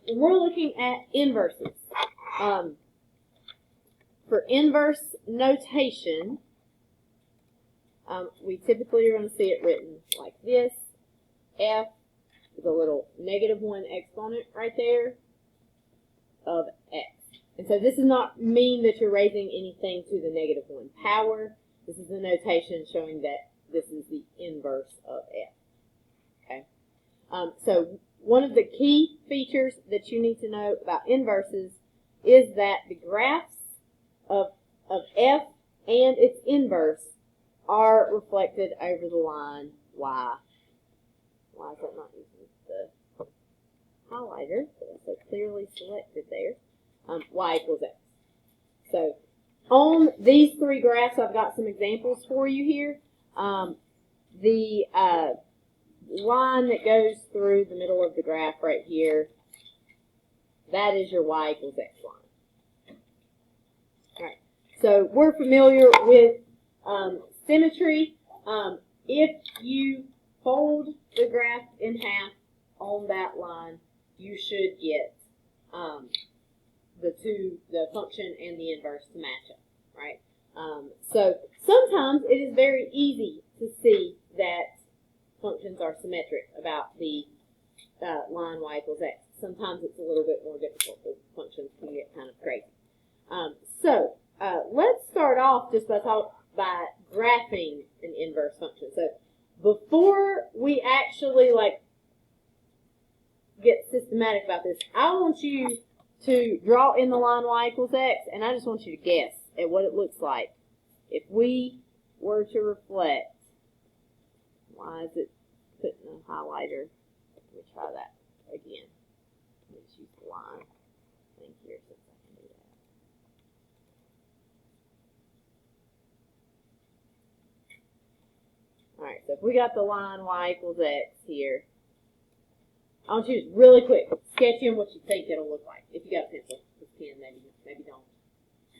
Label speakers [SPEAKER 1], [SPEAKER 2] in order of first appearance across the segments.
[SPEAKER 1] when we're looking at inverses, for inverse notation, we typically are going to see it written like this. F is a little -1 exponent right there of x. And so this does not mean that you're raising anything to the -1 power. This is the notation showing that this is the inverse of f. Okay. So one of the key features that you need to know about inverses is that the graphs of f and its inverse are reflected over the line y. Why is that not using the highlighter that's so clearly selected there? Y equals x. So on these three graphs, I've got some examples for you here. The line that goes through the middle of the graph right here, that is your y equals x line. All right. So we're familiar with symmetry. If you fold the graph in half on that line, you should get the function and the inverse to match up, right? So sometimes it is very easy to see that functions are symmetric about the line y equals x. Sometimes it's a little bit more difficult. The functions can get kind of crazy. Let's start off just by graphing an inverse function. So before we actually get systematic about this, I want you to draw in the line y equals x, and I just want you to guess at what it looks like if we were to reflect. Why is it putting a highlighter? Let me try that again. Let's use the line thing here since I can do that. Alright, so if we got the line y equals x here, I want you to really quick sketch in what you think it'll look like. If you got a pencil, with pen, maybe don't.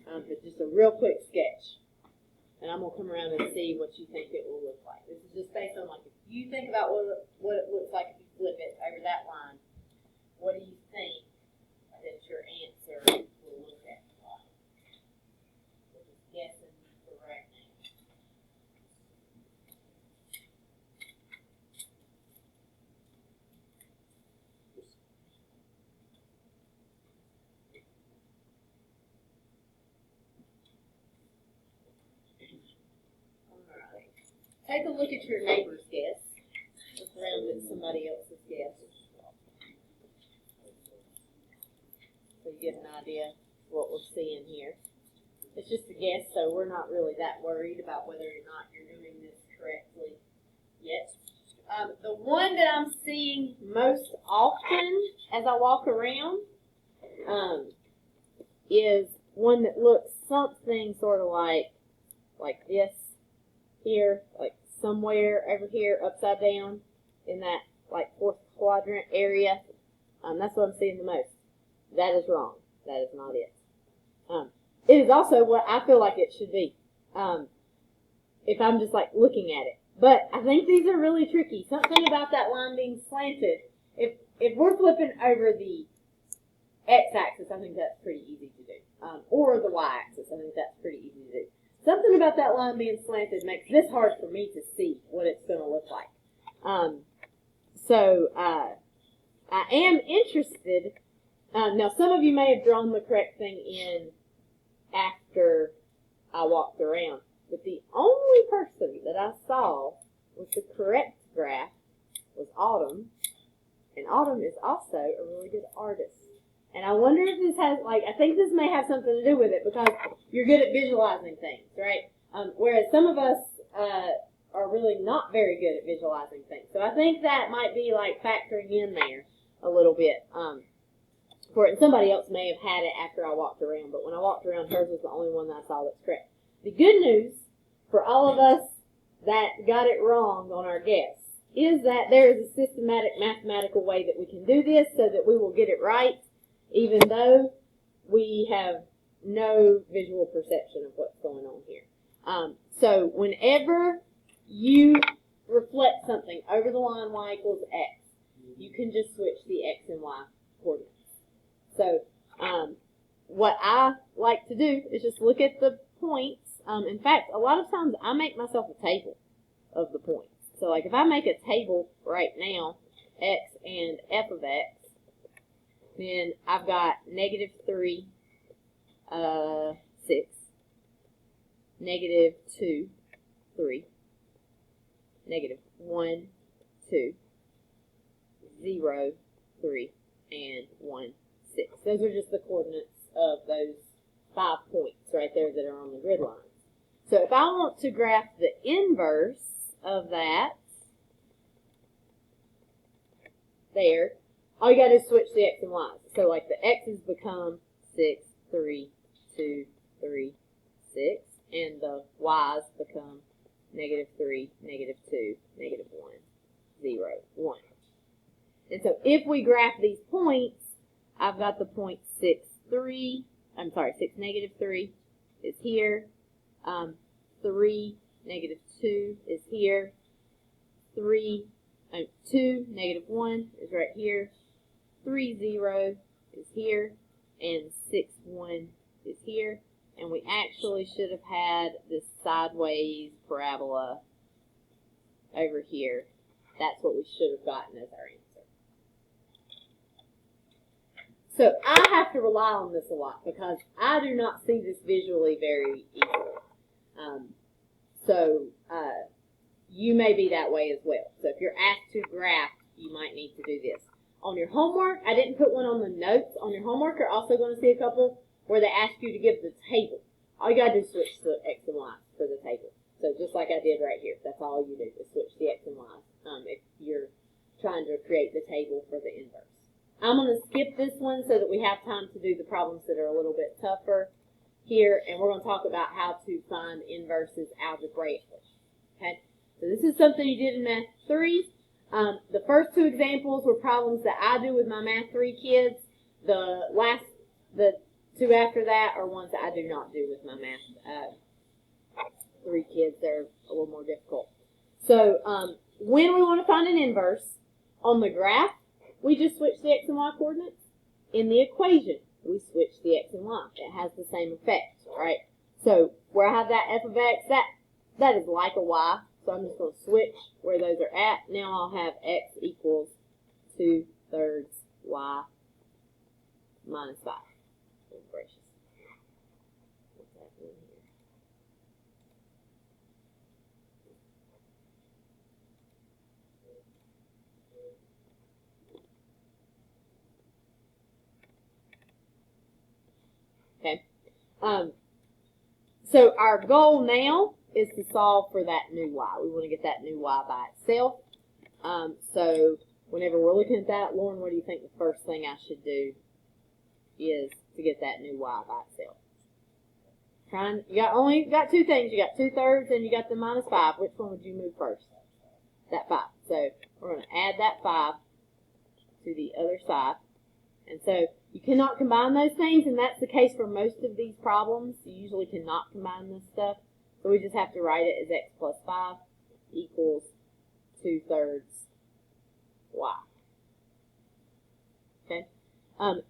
[SPEAKER 1] But just a real quick sketch. And I'm going to come around and see what you think it will look like. This is just based on, if you think about what it looks like if you flip it over that line, what do you think that your answer will look at? We're just guessing for right now. Take a look at your neighbor's guess. Look around at somebody else's guess. So you get an idea of what we're seeing here. It's just a guess, so we're not really that worried about whether or not you're doing this correctly yet. The one that I'm seeing most often as I walk around is one that looks something sort of like this here, like somewhere over here upside down in that fourth quadrant area. That's what I'm seeing the most. That is wrong. That is not it. It is also what I feel like it should be if I'm just looking at it. But I think these are really tricky. Something about that line being slanted. If we're flipping over the x-axis, I think that's pretty easy to do. Or the y-axis, I think that's pretty easy to do. Something about that line being slanted makes this hard for me to see what it's going to look like. I am interested. Now, some of you may have drawn the correct thing in after I walked around. But the only person that I saw with the correct graph was Autumn. And Autumn is also a really good artist. And I wonder if this has, I think this may have something to do with it because you're good at visualizing things, right? Whereas some of us are really not very good at visualizing things. So I think that might be factoring in there a little bit for it. And somebody else may have had it after I walked around, but when I walked around, hers was the only one that I saw that's correct. The good news for all of us that got it wrong on our guess is that there is a systematic mathematical way that we can do this so that we will get it right, even though we have no visual perception of what's going on here. So whenever you reflect something over the line y equals x, you can just switch the x and y coordinates. So what I like to do is just look at the points. In fact, a lot of times I make myself a table of the points. So like if I make a table right now, x and f of x, then I've got negative 3, 6, negative 2, 3, negative 1, 2, 0, 3, and 1, 6. Those are just the coordinates of those 5 points right there that are on the grid lines. So if I want to graph the inverse of that, there, all you got to do is switch the x and y's. So like the x's become 6, 3, 2, 3, 6, and the y's become negative 3, negative 2, negative 1, 0, 1. And so if we graph these points, I've got the point 6, 3, 6, negative 3 is here, 3, negative 2 is here, 2, negative 1 is right here, 3, 0 is here, and 6, 1 is here. And we actually should have had this sideways parabola over here. That's what we should have gotten as our answer. So I have to rely on this a lot because I do not see this visually very easily. You may be that way as well. So if you're asked to graph, you might need to do this. On your homework, I didn't put one on the notes. On your homework, you're also going to see a couple where they ask you to give the table. All you got to do is switch the x and y for the table. So just like I did right here, that's all you do is switch the x and y if you're trying to create the table for the inverse. I'm going to skip this one so that we have time to do the problems that are a little bit tougher here, and we're going to talk about how to find inverses algebraically. Okay, so this is something you did in Math 3. The first 2 examples were problems that I do with my Math 3 kids. The 2 after that are ones that I do not do with my Math 3 kids. They're a little more difficult. So when we want to find an inverse, on the graph, we just switch the x and y coordinates. In the equation, we switch the x and y. It has the same effect, right? So where I have that f of x, that is like a y. So I'm just going to switch where those are at. Now I'll have x equals 2/3 y minus 5. Oh, gracious. What's happening here? Okay. So our goal now is to solve for that new y. We want to get that new y by itself. So whenever we're looking at that, Lauren, what do you think the first thing I should do is to get that new y by itself? You got 2 things. You got 2/3 and you got the minus 5. Which one would you move first? That 5. So we're going to add that 5 to the other side. And so you cannot combine those things, and that's the case for most of these problems. You usually cannot combine this stuff. So we just have to write it as x plus 5 equals 2/3 y. Okay.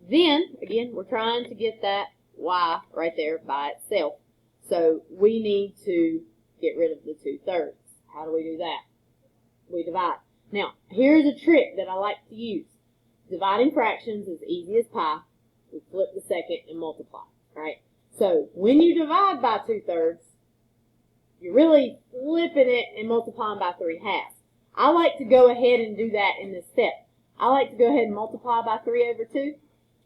[SPEAKER 1] Then, again, we're trying to get that y right there by itself. So we need to get rid of the 2/3. How do we do that? We divide. Now, here's a trick that I like to use. Dividing fractions is easy as pie. We flip the second and multiply, right? So when you divide by 2/3, you're really flipping it and multiplying by 3/2. I like to go ahead and do that in this step. I like to go ahead and multiply by 3/2,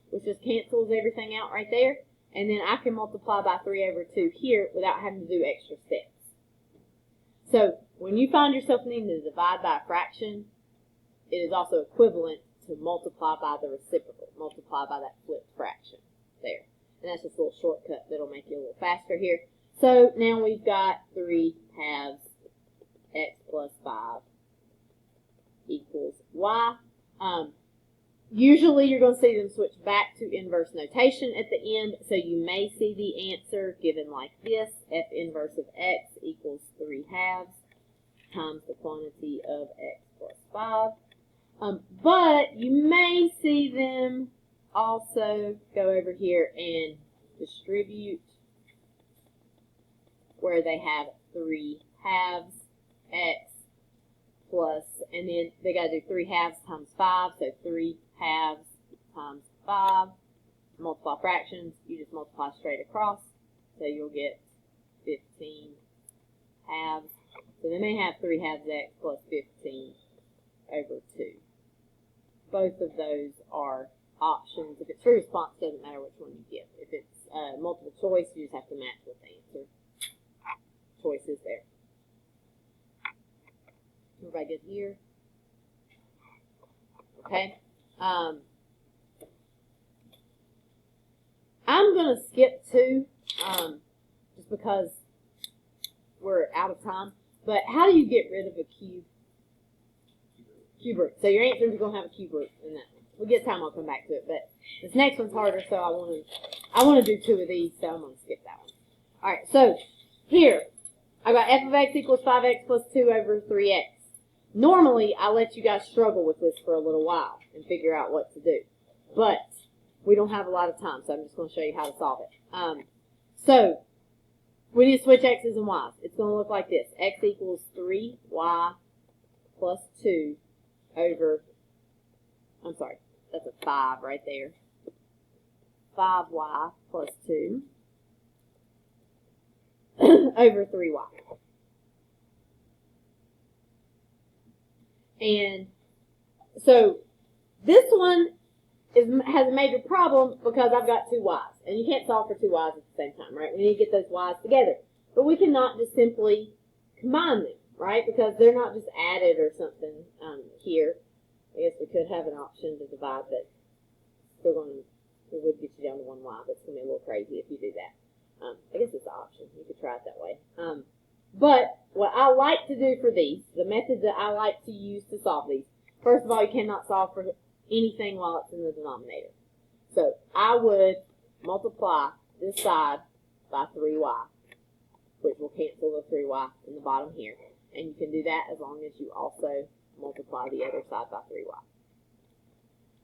[SPEAKER 1] which just cancels everything out right there. And then I can multiply by 3/2 here without having to do extra steps. So when you find yourself needing to divide by a fraction, it is also equivalent to multiply by the reciprocal, multiply by that flipped fraction there. And that's just a little shortcut that'll make you a little faster here. So now we've got 3/2 x plus 5 equals y. Usually you're going to see them switch back to inverse notation at the end, so you may see the answer given like this. F inverse of x equals 3/2 times the quantity of x plus 5. But you may see them also go over here and distribute where they have 3 halves x plus, and then they got to do 3 halves times 5, so 3 halves times 5. Multiply fractions, you just multiply straight across, so you'll get 15 halves. So they may have 3 halves x plus 15 over 2. Both of those are options. If it's true response, it doesn't matter which one you get. If it's multiple choice, you just have to match with the answer choices there. Everybody good here? Okay. I'm going to skip 2 just because we're out of time. But how do you get rid of a cube? Cube root. So your answer is going to have a cube root in that one. We'll get time, I'll come back to it. But this next one's harder, so I want to do 2 of these, so I'm going to skip that one. All right, so here, I got f of x equals 5x plus 2 over 3x. Normally, I let you guys struggle with this for a little while and figure out what to do. But we don't have a lot of time, so I'm just going to show you how to solve it. So we need to switch x's and y's. It's going to look like this. X equals 3y plus 2 over, I'm sorry, that's a 5 right there. 5y plus 2 over 3y. And so this one has a major problem because I've got 2 y's. And you can't solve for 2 y's at the same time, right? We need to get those y's together. But we cannot just simply combine them, right? Because they're not just added or something here. I guess we could have an option to divide, but still going to, it would get you down to 1 y, but it's going to be a little crazy if you do that. I guess it's an option. You could try it that way. But what I like to do for these, the method that I like to use to solve these, first of all, you cannot solve for anything while it's in the denominator. So I would multiply this side by 3y, which will cancel the 3y in the bottom here. And you can do that as long as you also multiply the other side by 3y.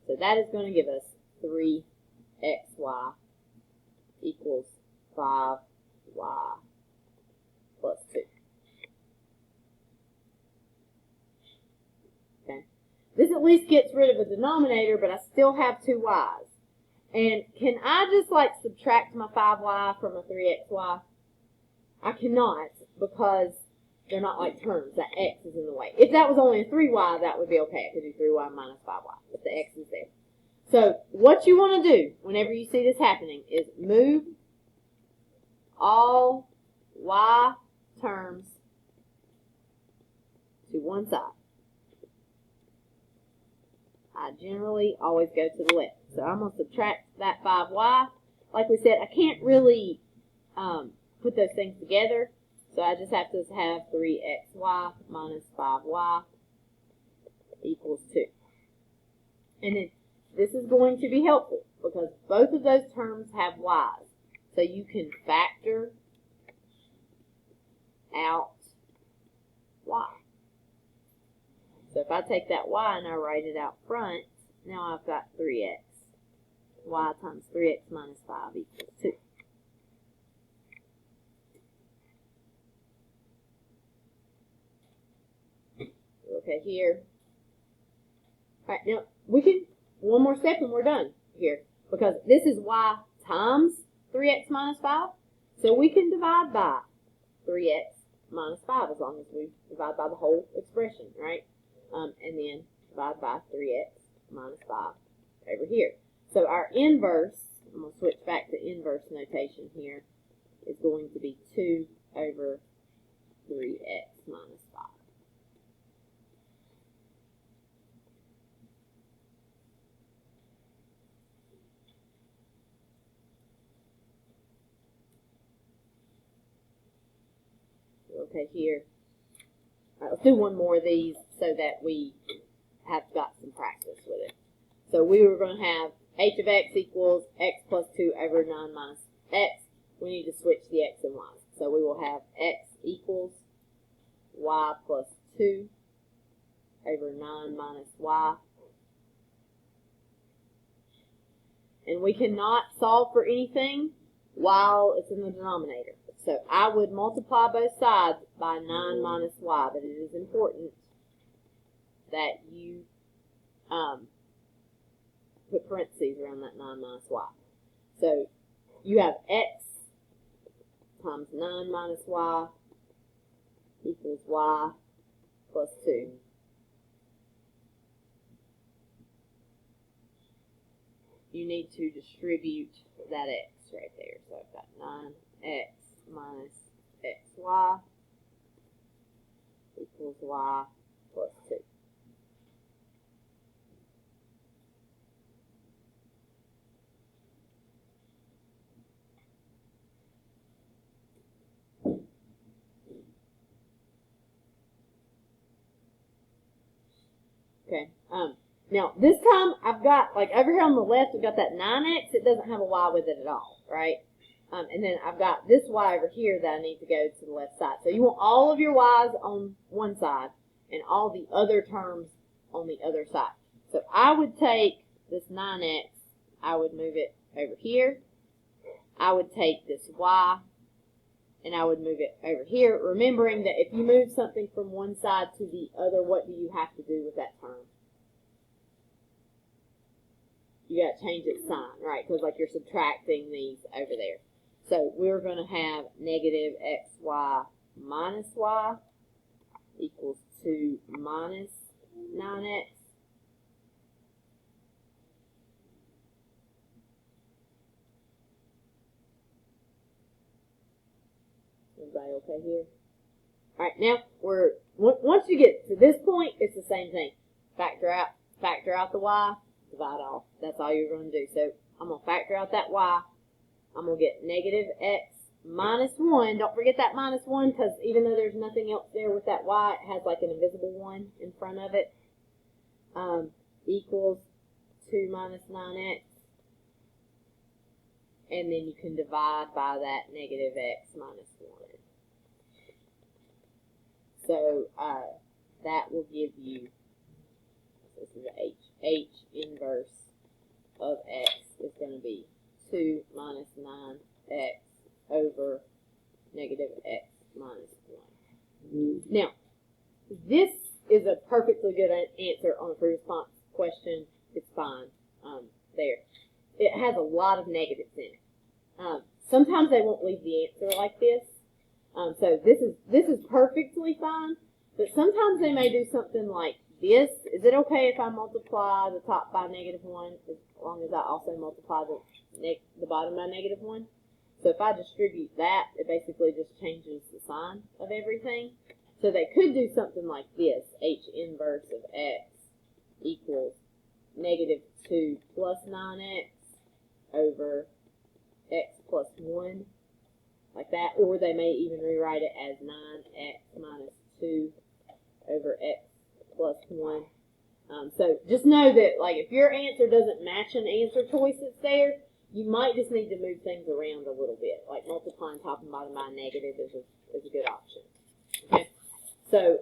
[SPEAKER 1] So that is going to give us 3xy equals 5y plus 2. Okay. This at least gets rid of a denominator, but I still have 2 y's. And can I just like subtract my 5y from a 3xy? I cannot, because they're not like terms. That x is in the way. If that was only a 3y, that would be okay. I could do 3y minus 5y, but the x is there. So what you want to do whenever you see this happening is move all y terms to one side. I generally always go to the left. So I'm going to subtract that 5y. Like we said, I can't really put those things together. So I just have to have 3xy minus 5y equals 2. And then this is going to be helpful because both of those terms have y's. So you can factor out y. So if I take that y and I write it out front, now I've got 3x. Y times 3x minus 5 equals 2. Okay, here. Alright, now we can, one more step and we're done here. Because this is y times 3x minus 5. So we can divide by 3x minus 5 as long as we divide by the whole expression, right? And then divide by 3x minus 5 over here. So our inverse, I'm going to switch back to inverse notation here, is going to be 2 over 3x minus 5. Okay, here. All right, let's do one more of these so that we have got some practice with it. So we were going to have h of x equals x plus 2 over 9 minus x. We need to switch the x and y. So we will have x equals y plus 2 over 9 minus y And we cannot solve for anything while it's in the denominator. So I would multiply both sides by 9 minus y, but it is important that you put parentheses around that 9 minus y. So you have x times 9 minus y equals y plus 2. You need to distribute that x right there. So I've got 9x minus xy equals y plus 2. Okay. Now this time I've got, like over here on the left, we've got that 9x. It doesn't have a y with it at all, right? And then I've got this y over here that I need to go to the left side. So you want all of your y's on one side and all the other terms on the other side. So I would take this 9x, I would move it over here. I would take this y, and I would move it over here, remembering that if you move something from one side to the other, what do you have to do with that term? You got to change its sign, right? Because like you're subtracting these over there. So we're going to have negative xy minus y equals 2 minus 9x. Everybody okay here? All right, now once you get to this point, it's the same thing. Factor out the y, divide off. That's all you're going to do. So I'm going to factor out that y. I'm going to get negative x minus 1. Don't forget that minus 1, because even though there's nothing else there with that y, it has like an invisible 1 in front of it, equals 2 minus 9x. And then you can divide by that negative x minus 1. So that will give you, this is h inverse of x is going to be 2 minus 9x over negative x minus 1. Now, this is a perfectly good answer on a free response question. It's fine there. It has a lot of negatives in it. Sometimes they won't leave the answer like this. So this is perfectly fine, but sometimes they may do something like this. Is it okay if I multiply the top by negative 1 as long as I also multiply the bottom by negative 1? So if I distribute that, it basically just changes the sign of everything. So they could do something like this. H inverse of x equals negative 2 plus 9x over x plus 1, like that. Or they may even rewrite it as 9x minus 2 over x plus 1. So just know that, like, if your answer doesn't match an answer choice that's there, you might just need to move things around a little bit. Like multiplying top and bottom by a negative is a good option. Okay. So